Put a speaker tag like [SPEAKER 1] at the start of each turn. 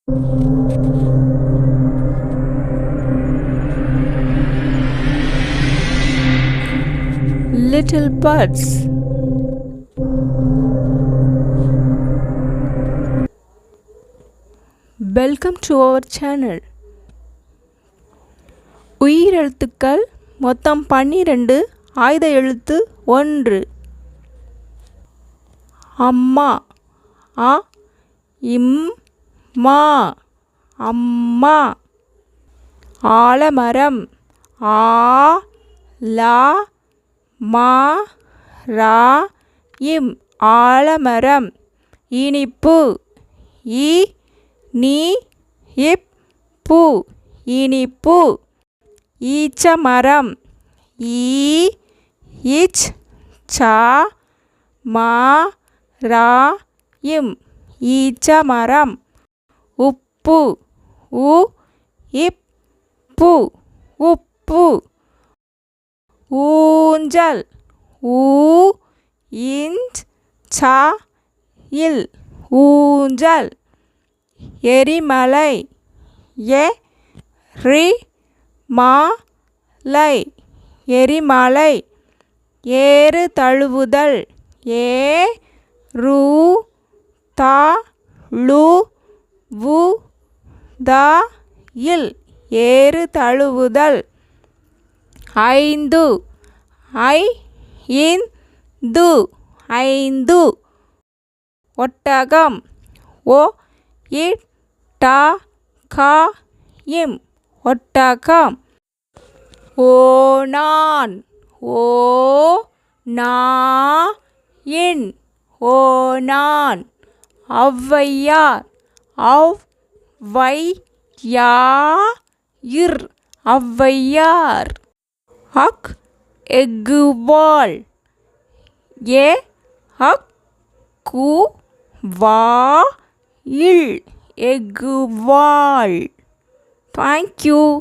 [SPEAKER 1] Little birds. Welcome to our channel. உயிரெழுத்துக்கள் மொத்தம் 12, ஆயுத எழுத்து 1. அம்மா. அ இம் மா அம்மா. ஆலமரம். ஆ லா மா ரா இம் ஆலமரம். இனிப்பு. இ நீ இப் பு இனிப்பு. ஈச்சமரம். ஈ இச் சா மா ரா இம் ஈச்சமரம். உப்பு. உ இப் பு உப்பு. ஊஞ்சல். ஊ இஞ்ச் சா இல் ஊஞ்சல். எரிமலை. எ ரி மா லை எரிமலை. ஏறு தழுவுதல். ஏ ரு தா ழு வு தா இல் ஏறு தழுவுதல். 5. ஐ இந்து 5. ஒட்டகம். ஒ இட் டா கா இம் ஒட்டகம். ஓணான். ஓ நா இன் ஓணான். ஔவையார். ஔ வை யா இர் ஔவையார். அக் எக்குவால். ஏ அக் கு வா இல் எக்குவால். Thank you.